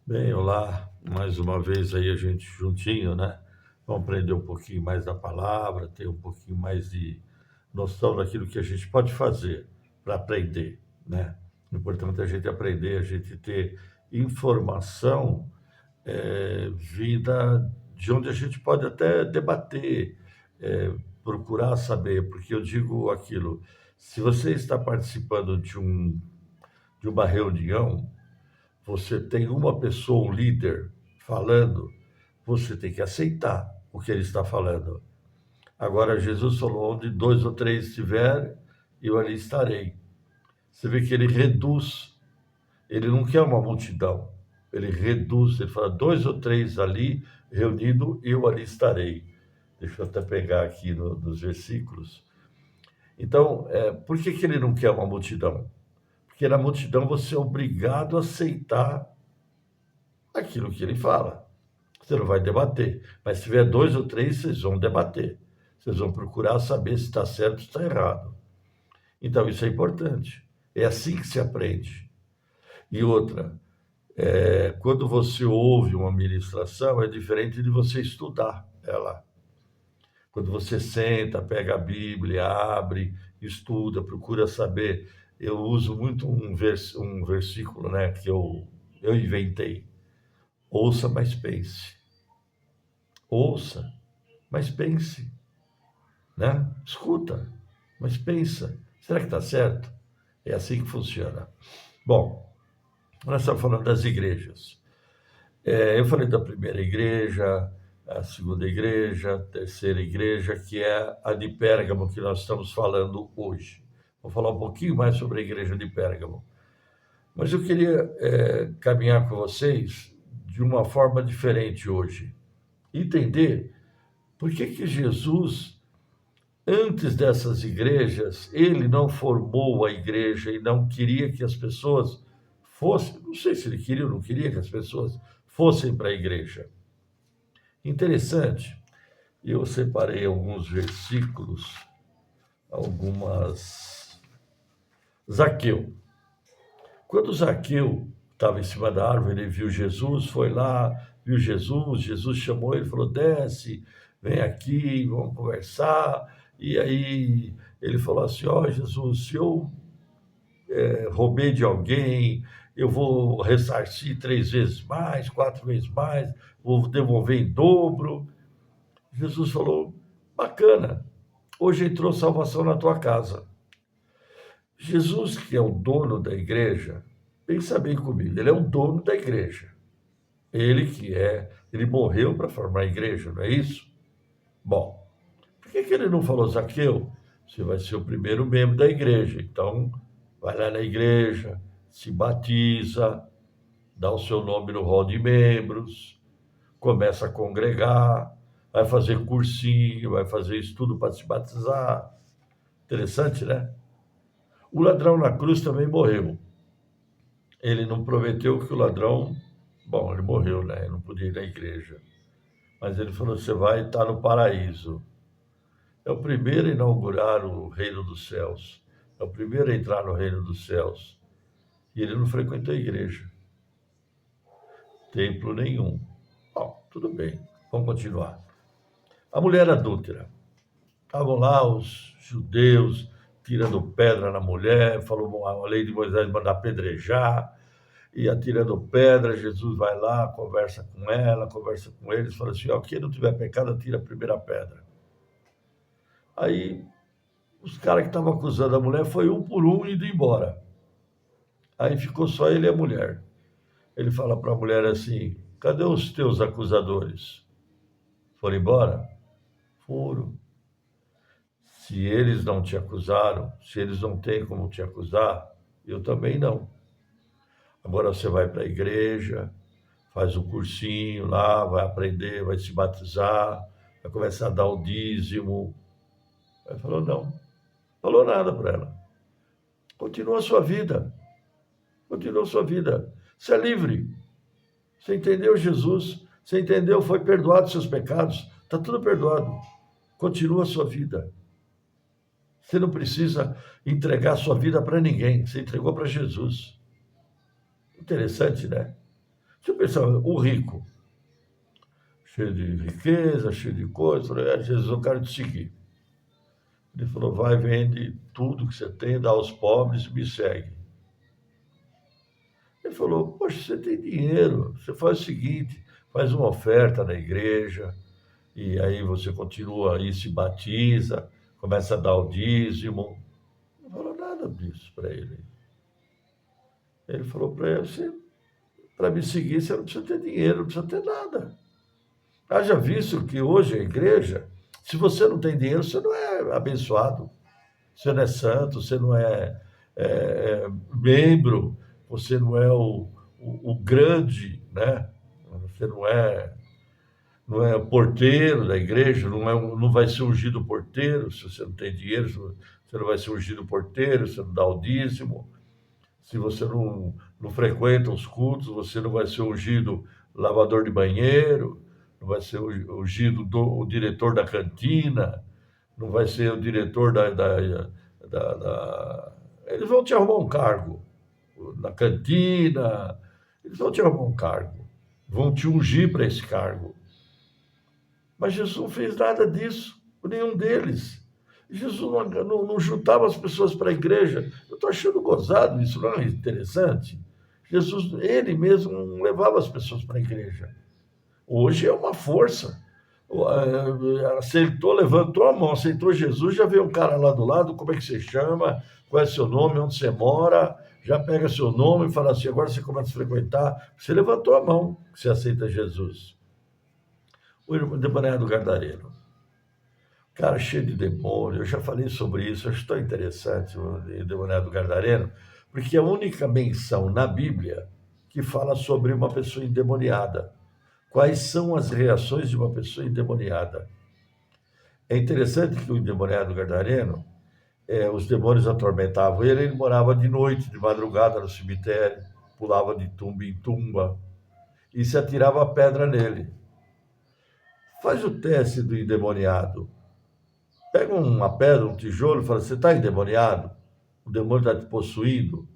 Bem, olá, mais uma vez aí a gente juntinho, né? Vamos aprender um pouquinho mais da palavra, ter um pouquinho mais de noção daquilo que a gente pode fazer para aprender, né? O importante é a gente aprender, a gente ter informação vinda de onde a gente pode até debater, procurar saber, porque eu digo aquilo, se você está participando de uma reunião, você tem uma pessoa, um líder, falando, você tem que aceitar o que ele está falando. Agora, Jesus falou: onde dois ou três estiver, eu ali estarei. Você vê que ele reduz, ele não quer uma multidão, ele reduz, ele fala: dois ou três ali reunido, eu ali estarei. Deixa eu até pegar aqui nos versículos. Então, por que ele não quer uma multidão? Porque na multidão você é obrigado a aceitar aquilo que ele fala. Você não vai debater. Mas se tiver dois ou três, vocês vão debater. Vocês vão procurar saber se está certo ou está errado. Então, isso é importante. É assim que se aprende. E outra, quando você ouve uma ministração, é diferente de você estudar ela. Quando você senta, pega a Bíblia, abre, estuda, procura saber. Eu uso muito um versículo, né, que eu inventei. Ouça, mas pense. Ouça, mas pense. Né? Escuta, mas pensa, será que está certo? É assim que funciona. Bom, nós estamos falando das igrejas. Eu falei da primeira igreja, a segunda igreja, a terceira igreja, que é a de Pérgamo, que nós estamos falando hoje. Vou falar um pouquinho mais sobre a igreja de Pérgamo. Mas eu queria caminhar com vocês de uma forma diferente hoje. Entender por que Jesus, antes dessas igrejas, ele não formou a igreja e não queria que as pessoas fossem, não sei se ele queria ou não queria que as pessoas fossem para a igreja. Interessante, eu separei alguns versículos, algumas. Zaqueu. Quando Zaqueu estava em cima da árvore, ele viu Jesus, foi lá, viu Jesus, Jesus chamou ele, falou: desce, vem aqui, vamos conversar. E aí ele falou assim: ó, Jesus, se eu roubei de alguém, eu vou ressarcir 3 vezes mais, 4 vezes mais, vou devolver em dobro. Jesus falou: bacana, hoje entrou salvação na tua casa. Jesus, que é o dono da igreja, pensa bem comigo, ele é o dono da igreja. Ele morreu para formar a igreja, não é isso? Bom, por que ele não falou: Zaqueu, você vai ser o primeiro membro da igreja, então vai lá na igreja, se batiza, dá o seu nome no rol de membros, começa a congregar, vai fazer cursinho, vai fazer estudo para se batizar. Interessante, né? O ladrão na cruz também morreu. Ele não prometeu que o ladrão. Bom, ele morreu, né? Ele não podia ir na igreja. Mas ele falou: você vai estar no paraíso. É o primeiro a inaugurar o reino dos céus. É o primeiro a entrar no reino dos céus. E ele não frequentou a igreja, templo nenhum. Bom, tudo bem, vamos continuar. A mulher adúltera. Estavam lá os judeus tirando pedra na mulher, falou a lei de Moisés manda apedrejar, e atirando pedra, Jesus vai lá, conversa com ela, conversa com eles, fala assim: ó, quem não tiver pecado, atira a primeira pedra. Aí os caras que estavam acusando a mulher foi um por um indo embora. Aí ficou só ele e a mulher. Ele fala para a mulher assim: cadê os teus acusadores? Foram embora? Foram. Se eles não te acusaram, se eles não têm como te acusar, eu também não. Agora você vai para a igreja, faz um cursinho lá, vai aprender, vai se batizar, vai começar a dar o dízimo. Ele falou: não, falou nada para ela. Continua a sua vida, continua a sua vida. Você é livre. Você entendeu Jesus, você entendeu, foi perdoado seus pecados, está tudo perdoado. Continua a sua vida. Você não precisa entregar a sua vida para ninguém, você entregou para Jesus. Interessante, né? Deixa eu pensar, o rico, cheio de riqueza, cheio de coisa, falei, Jesus, eu quero te seguir. Ele falou, vai, vende tudo que você tem, dá aos pobres e me segue. Ele falou, poxa, você tem dinheiro, você faz o seguinte, faz uma oferta na igreja, e aí você continua aí, se batiza, começa a dar o dízimo. Não falou nada disso para ele. Ele falou para ele, você, para me seguir, você não precisa ter dinheiro, não precisa ter nada. Haja visto que hoje a igreja, se você não tem dinheiro, você não é abençoado, você não é santo, você não membro, você não é o grande, né? Você não é porteiro da igreja, não vai ser ungido porteiro, se você não tem dinheiro, você não vai ser ungido porteiro, você não dá o dízimo, se você não frequenta os cultos, você não vai ser ungido lavador de banheiro, não vai ser ungido o diretor da cantina, não vai ser o diretor Eles vão te arrumar um cargo na cantina, eles vão te arrumar um cargo, vão te ungir para esse cargo. Mas Jesus não fez nada disso, nenhum deles. Jesus não juntava as pessoas para a igreja. Eu estou achando gozado isso, não é interessante? Jesus, ele mesmo, não levava as pessoas para a igreja. Hoje é uma força. Aceitou, levantou a mão, aceitou Jesus, já veio um cara lá do lado, como é que você chama, qual é seu nome, onde você mora, já pega seu nome e fala assim, agora você começa a frequentar. Você levantou a mão, você aceita Jesus. O endemoniado Gadareno. Cara, cheio de demônio, eu já falei sobre isso, acho tão interessante o endemoniado Gadareno, porque é a única menção na Bíblia que fala sobre uma pessoa endemoniada. Quais são as reações de uma pessoa endemoniada? É interessante que o endemoniado Gadareno, os demônios atormentavam ele morava de noite, de madrugada no cemitério, pulava de tumba em tumba e se atirava pedra nele. Faz o teste do endemoniado. Pega uma pedra, um tijolo e fala, você está endemoniado? O demônio está te possuindo? O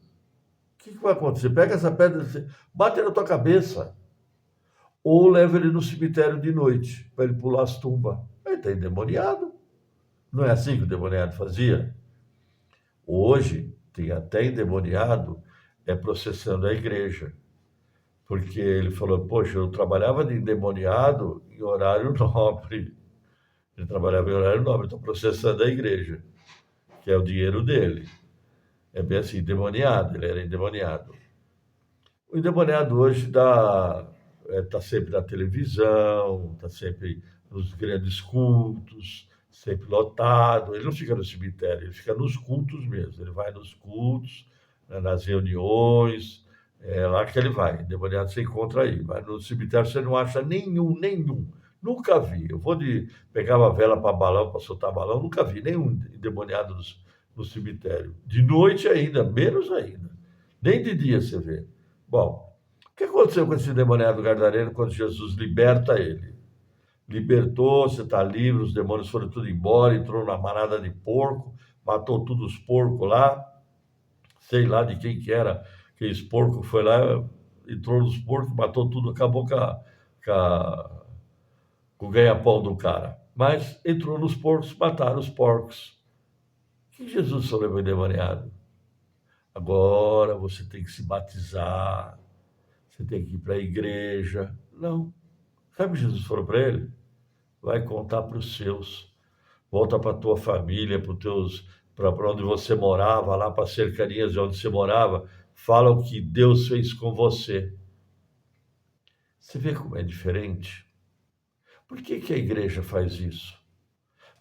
que vai acontecer? Pega essa pedra e bate na tua cabeça. Ou leva ele no cemitério de noite, para ele pular as tumbas. Ele está endemoniado. Não é assim que o endemoniado fazia? Hoje, tem até endemoniado processando a igreja. Porque ele falou, poxa, eu trabalhava de endemoniado em horário nobre. Ele trabalhava em horário nobre, estou processando a igreja, que é o dinheiro dele. É bem assim, endemoniado, ele era endemoniado. O endemoniado hoje está sempre na televisão, está sempre nos grandes cultos, sempre lotado. Ele não fica no cemitério, ele fica nos cultos mesmo. Ele vai nos cultos, nas reuniões, é lá que ele vai. Endemoniado você encontra aí, mas no cemitério você não acha nenhum. Nunca vi. Pegava vela para balão, para soltar balão, nunca vi nenhum endemoniado no cemitério. De noite ainda, menos ainda. Nem de dia você vê. Bom, o que aconteceu com esse endemoniado Gadareno quando Jesus liberta ele? Libertou, você está livre, os demônios foram tudo embora, entrou na manada de porco, matou todos os porcos lá, sei lá de quem que era, aqueles porcos foi lá, entrou nos porcos, matou tudo, acabou com o ganha-pão do cara. Mas entrou nos porcos, mataram os porcos. O que Jesus falou para o endemoniado? Agora você tem que se batizar, você tem que ir para a igreja. Não. Sabe o que Jesus falou para ele? Vai contar para os seus. Volta para a tua família, para onde você morava, lá para as cercanias de onde você morava. Fala o que Deus fez com você. Você vê como é diferente? Por que a igreja faz isso?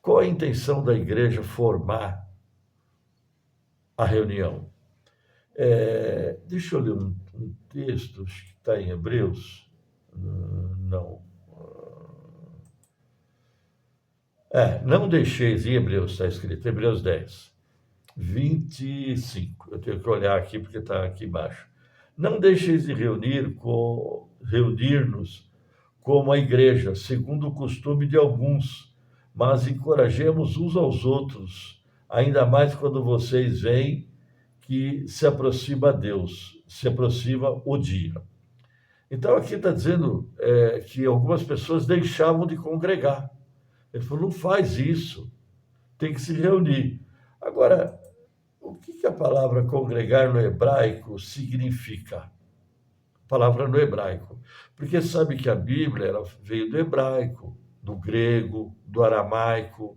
Qual a intenção da igreja formar a reunião? Deixa eu ler um texto, acho que está em Hebreus. Não. Não deixeis, em Hebreus está escrito, Hebreus 10, 25. Eu tenho que olhar aqui porque está aqui embaixo. Não deixeis de reunir-nos como a igreja, segundo o costume de alguns, mas encorajemos uns aos outros, ainda mais quando vocês veem que se aproxima Deus, se aproxima o dia. Então, aqui está dizendo que algumas pessoas deixavam de congregar. Ele falou, não faz isso, tem que se reunir. Agora, o que a palavra congregar no hebraico significa? Palavra no hebraico. Porque sabe que a Bíblia ela veio do hebraico, do grego, do aramaico,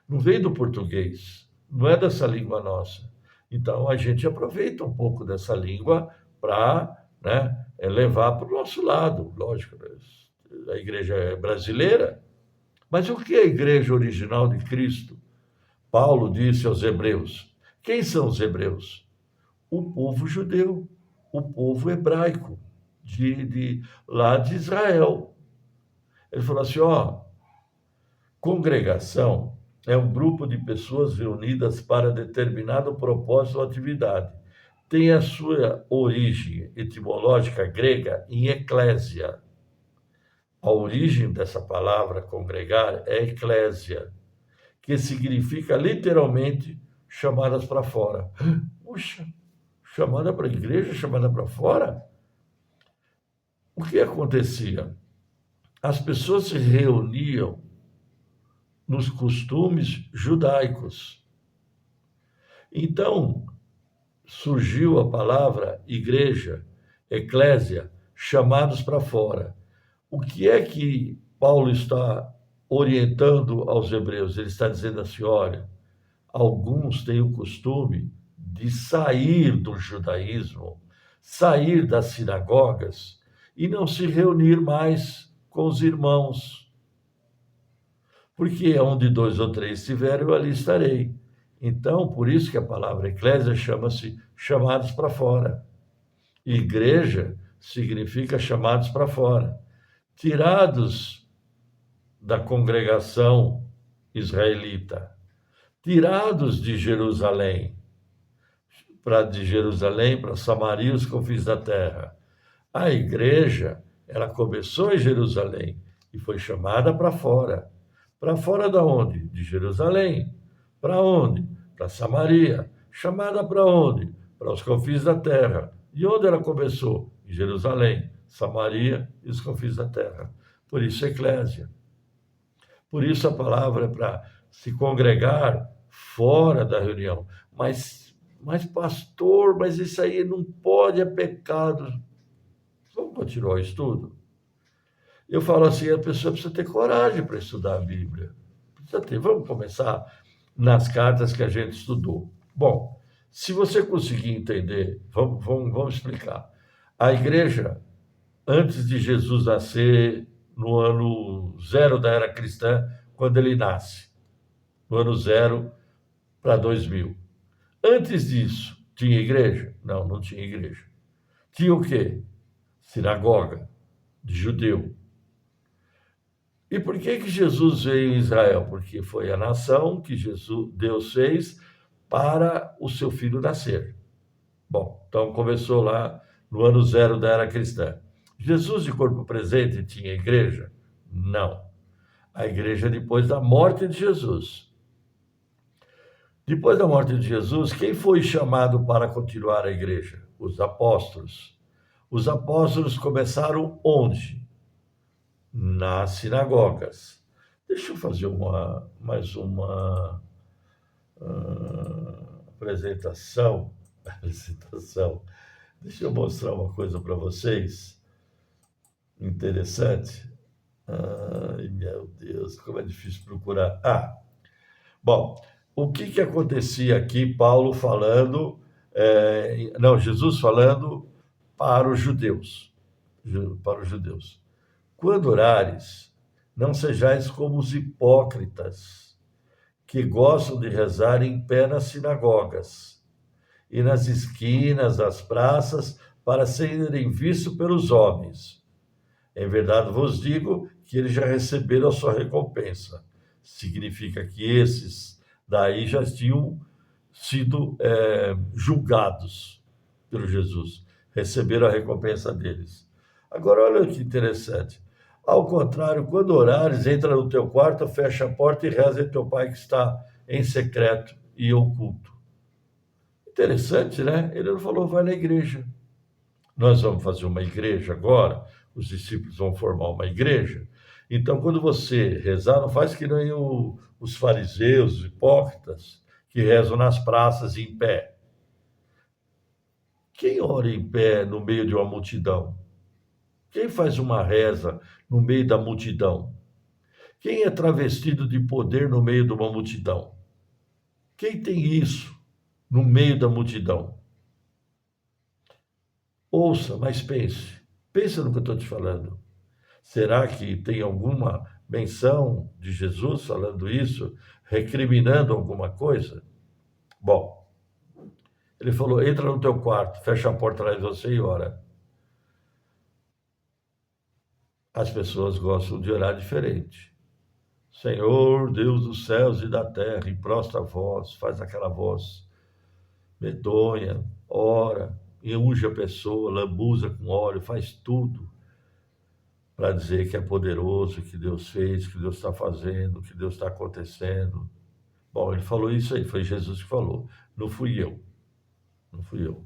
não veio do português, não é dessa língua nossa. Então a gente aproveita um pouco dessa língua para, né, levar para o nosso lado, lógico. A igreja é brasileira, mas o que é a igreja original de Cristo? Paulo disse aos hebreus. Quem são os hebreus? O povo judeu, o povo hebraico, lá de Israel. Ele falou assim: ó, congregação é um grupo de pessoas reunidas para determinado propósito ou atividade. Tem a sua origem etimológica grega em eclésia. A origem dessa palavra congregar é eclésia, que significa literalmente chamadas para fora. Puxa, chamada para a igreja, chamada para fora? O que acontecia? As pessoas se reuniam nos costumes judaicos. Então, surgiu a palavra igreja, eclésia, chamados para fora. O que é que Paulo está orientando aos hebreus? Ele está dizendo assim: olha, alguns têm o costume de sair do judaísmo, sair das sinagogas e não se reunir mais com os irmãos. Porque onde 2 ou 3 estiverem, eu ali estarei. Então, por isso que a palavra eclésia chama-se chamados para fora. Igreja significa chamados para fora. Tirados da congregação israelita, tirados de Jerusalém para Samaria, os confins da terra. A igreja, ela começou em Jerusalém e foi chamada para fora. Para fora da onde? De Jerusalém. Para onde? Para Samaria. Chamada para onde? Para os confins da terra. E onde ela começou? Em Jerusalém, Samaria e os confins da terra. Por isso, eclésia. Por isso a palavra é para se congregar fora da reunião. Mas pastor, mas isso aí não pode, é pecado. Vamos continuar o estudo? Eu falo assim, a pessoa precisa ter coragem para estudar a Bíblia. Precisa ter. Vamos começar nas cartas que a gente estudou. Bom, se você conseguir entender, vamos explicar. A igreja, antes de Jesus nascer, no ano 0 da era cristã, quando ele nasce, no ano 0 para 2000. Antes disso, tinha igreja? Não, não tinha igreja. Tinha o quê? Sinagoga de judeu. E por que Jesus veio em Israel? Porque foi a nação que Deus fez para o seu filho nascer. Bom, então começou lá no ano 0 da era cristã. Jesus de corpo presente tinha igreja? Não. A igreja é depois da morte de Jesus. Depois da morte de Jesus, quem foi chamado para continuar a igreja? Os apóstolos. Os apóstolos começaram onde? Nas sinagogas. Deixa eu fazer mais uma apresentação. Deixa eu mostrar uma coisa para vocês. Interessante. Ai, meu Deus, como é difícil procurar. Bom, o que acontecia aqui, Paulo falando, Jesus falando para os judeus. Quando orares, não sejais como os hipócritas, que gostam de rezar em pé nas sinagogas e nas esquinas das praças para serem vistos pelos homens. Em verdade vos digo que eles já receberam a sua recompensa. Significa que esses daí já tinham sido julgados pelo Jesus, receberam a recompensa deles. Agora, olha que interessante. Ao contrário, quando orares, entra no teu quarto, fecha a porta e reza em teu pai que está em secreto e oculto. Interessante, né? Ele não falou, vai na igreja. Nós vamos fazer uma igreja agora, os discípulos vão formar uma igreja. Então, quando você rezar, não faz que nem os fariseus, os hipócritas, que rezam nas praças em pé. Quem ora em pé no meio de uma multidão? Quem faz uma reza no meio da multidão? Quem é travestido de poder no meio de uma multidão? Quem tem isso no meio da multidão? Ouça, mas pense. Pensa no que eu estou te falando. Será que tem alguma menção de Jesus falando isso, recriminando alguma coisa? Bom, ele falou: entra no teu quarto, fecha a porta atrás de você e ora. As pessoas gostam de orar diferente. Senhor, Deus dos céus e da terra, e prostra a voz, faz aquela voz medonha, ora, e unge a pessoa, lambuza com óleo, faz tudo para dizer que é poderoso, que Deus fez, que Deus está fazendo, que Deus está acontecendo. Bom, ele falou isso aí, foi Jesus que falou, não fui eu, não fui eu.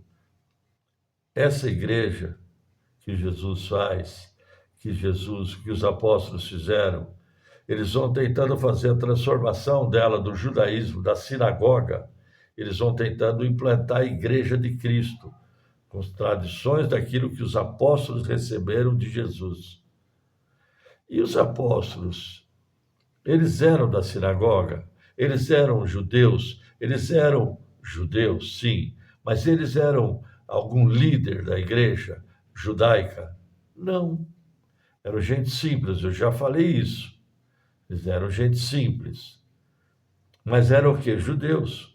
Essa igreja que Jesus faz, que os apóstolos fizeram, eles vão tentando fazer a transformação dela do judaísmo, da sinagoga, eles vão tentando implantar a igreja de Cristo, com as tradições daquilo que os apóstolos receberam de Jesus. E os apóstolos, eles eram da sinagoga, eles eram judeus, sim, mas eles eram algum líder da igreja judaica? Não, eram gente simples, eu já falei isso. Eles eram gente simples, mas eram o quê? Judeus,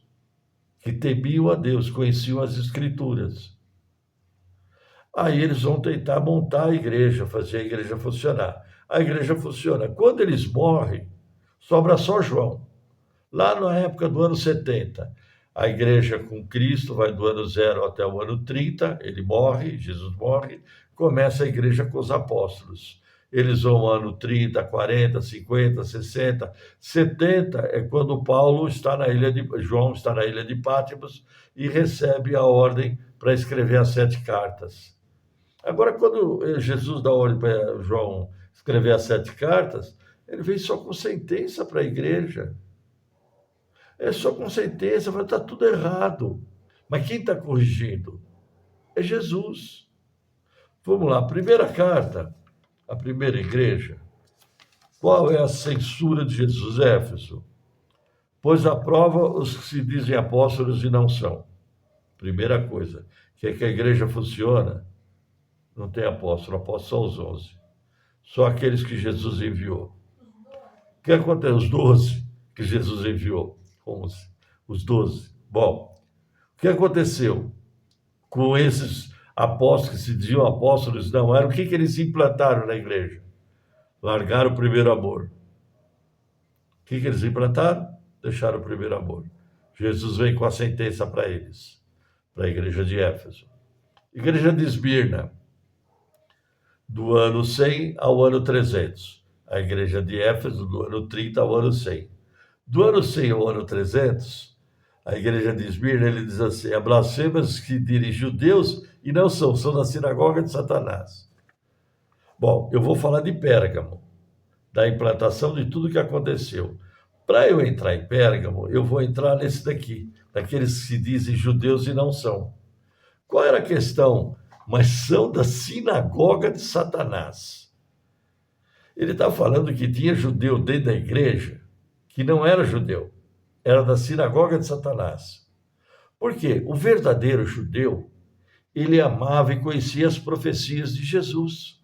que temiam a Deus, conheciam as Escrituras. Aí eles vão tentar montar a igreja, fazer a igreja funcionar. A igreja funciona. Quando eles morrem, sobra só João. Lá na época do ano 70, a igreja com Cristo vai do ano 0 até o ano 30, ele morre, Jesus morre, começa a igreja com os apóstolos. Eles vão ao ano 30, 40, 50, 60, 70 é quando João está na ilha de Patmos e recebe a ordem para escrever as 7 cartas. Agora, quando Jesus dá ordem para João escrever as 7 cartas, ele vem só com sentença para a igreja. É só com sentença, fala, está tudo errado. Mas quem está corrigindo? É Jesus. Vamos lá, primeira carta, a primeira igreja. Qual é a censura de Jesus, Éfeso? Pois aprova os que se dizem apóstolos e não são. Primeira coisa, que a igreja funciona, não tem apóstolo só os 11. Só aqueles que Jesus enviou. O que acontece? Os 12 que Jesus enviou. 11. Os 12. Bom, o que aconteceu com esses apóstolos que se diziam apóstolos não eram? O que eles implantaram na igreja? Largaram o primeiro amor. O que eles implantaram? Deixaram o primeiro amor. Jesus vem com a sentença para eles, para a igreja de Éfeso. Igreja de Esmirna, do ano 100 ao ano 300. A igreja de Éfeso, do ano 30 ao ano 100. Do ano 100 ao ano 300, a igreja de Esmirna, ele diz assim, é blasfemas que dirigem judeus e não são da sinagoga de Satanás. Bom, eu vou falar de Pérgamo, da implantação de tudo que aconteceu. Para eu entrar em Pérgamo, eu vou entrar nesse daqui, daqueles que se dizem judeus e não são. Qual era a questão? Mas são da sinagoga de Satanás. Ele está falando que tinha judeu dentro da igreja que não era judeu, era da sinagoga de Satanás. Por quê? O verdadeiro judeu, ele amava e conhecia as profecias de Jesus.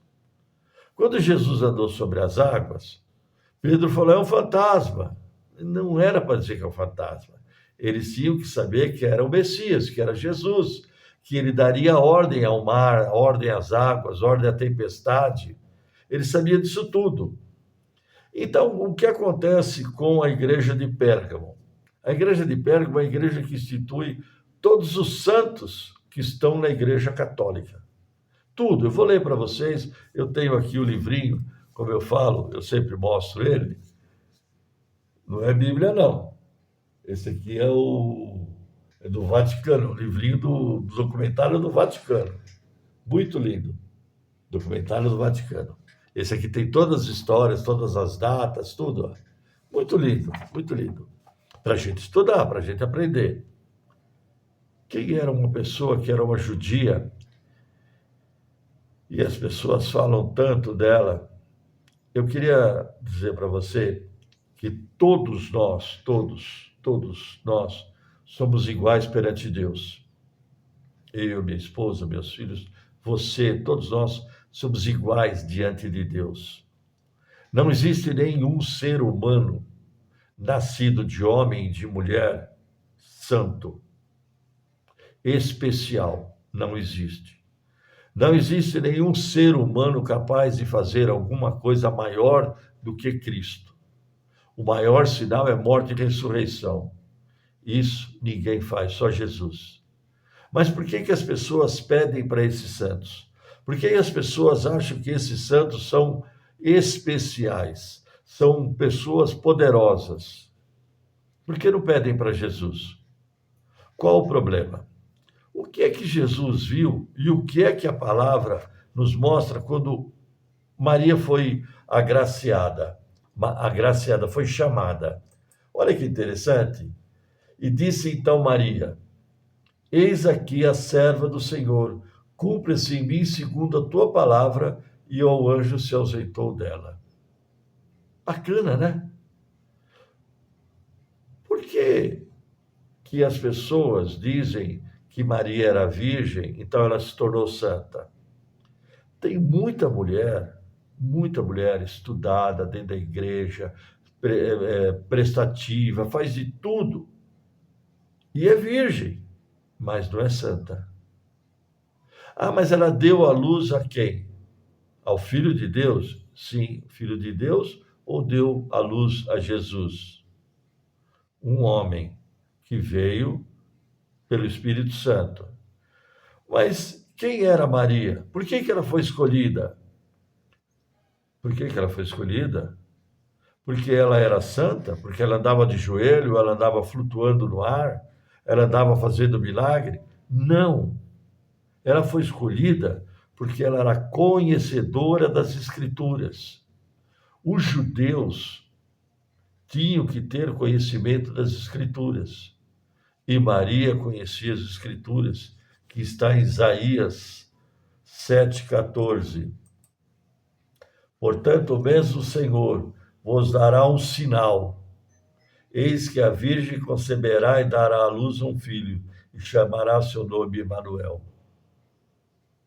Quando Jesus andou sobre as águas, Pedro falou, é um fantasma. Não era para dizer que é um fantasma. Eles tinham que saber que era o Messias, que era Jesus, que ele daria ordem ao mar, ordem às águas, ordem à tempestade. Ele sabia disso tudo. Então, o que acontece com a igreja de Pérgamo? A igreja de Pérgamo é a igreja que institui todos os santos que estão na igreja católica. Tudo. Eu vou ler para vocês, eu tenho aqui o livrinho, como eu falo, eu sempre mostro ele. Não é Bíblia, não. Esse aqui é do Vaticano, o livrinho do documentário do Vaticano. Muito lindo. Documentário do Vaticano. Esse aqui tem todas as histórias, todas as datas, tudo. Ó. Muito lindo, muito lindo. Para a gente estudar, para a gente aprender. Quem era uma pessoa que era uma judia, e as pessoas falam tanto dela, eu queria dizer para você que todos nós somos iguais perante Deus. Eu, minha esposa, meus filhos, você, todos nós somos iguais diante de Deus. Não existe nenhum ser humano nascido de homem e de mulher santo, especial. Não existe. Não existe nenhum ser humano capaz de fazer alguma coisa maior do que Cristo. O maior sinal é morte e ressurreição. Isso ninguém faz, só Jesus. Mas por que as pessoas pedem para esses santos? Por que as pessoas acham que esses santos são especiais? São pessoas poderosas? Por que não pedem para Jesus? Qual o problema? O que é que Jesus viu e o que é que a palavra nos mostra quando Maria foi agraciada? Agraciada, foi chamada. Olha que interessante. E disse então Maria: Eis aqui a serva do Senhor, cumpra-se em mim segundo a tua palavra, e o anjo se ausentou dela. Bacana, né? Por que as pessoas dizem que Maria era virgem, então ela se tornou santa? Tem muita mulher estudada dentro da igreja, prestativa, faz de tudo, e é virgem, mas não é santa. Ah, mas ela deu à luz a quem? Ao Filho de Deus? Sim, Filho de Deus, ou deu à luz a Jesus? Um homem que veio pelo Espírito Santo. Mas quem era Maria? Por que ela foi escolhida? Por que ela foi escolhida? Porque ela era santa? Porque ela andava de joelho, ela andava flutuando no ar, ela andava fazendo milagre? Não. Ela foi escolhida porque ela era conhecedora das Escrituras. Os judeus tinham que ter conhecimento das Escrituras. E Maria conhecia as Escrituras, que está em Isaías 7,14. Portanto, mesmo o Senhor vos dará um sinal. Eis que a Virgem conceberá e dará à luz um filho, e chamará seu nome Emanuel.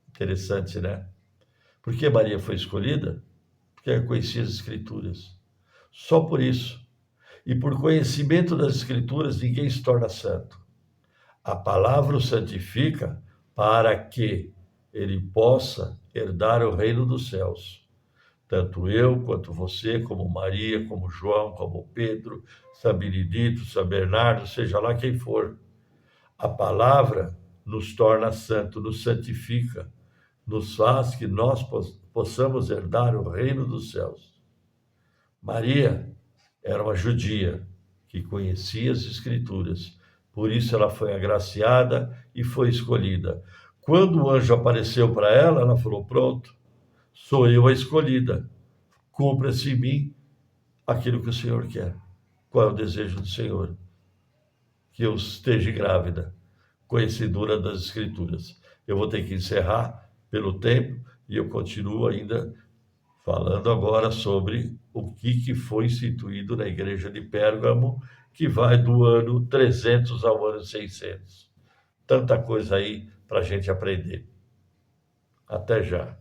Interessante, né? Por que Maria foi escolhida? Porque ela conhecia as Escrituras. Só por isso. E por conhecimento das Escrituras, ninguém se torna santo. A palavra o santifica para que ele possa herdar o reino dos céus. Tanto eu, quanto você, como Maria, como João, como Pedro, São Benedito, São Bernardo, seja lá quem for. A palavra nos torna santo, nos santifica, nos faz que nós possamos herdar o reino dos céus. Maria era uma judia que conhecia as Escrituras, por isso ela foi agraciada e foi escolhida. Quando o anjo apareceu para ela, ela falou: pronto, sou eu a escolhida, cumpra-se em mim aquilo que o Senhor quer. Qual é o desejo do Senhor? Que eu esteja grávida, conhecedora das Escrituras. Eu vou ter que encerrar pelo tempo e eu continuo ainda falando agora sobre o que foi instituído na igreja de Pérgamo, que vai do ano 300 ao ano 600. Tanta coisa aí para a gente aprender. Até já.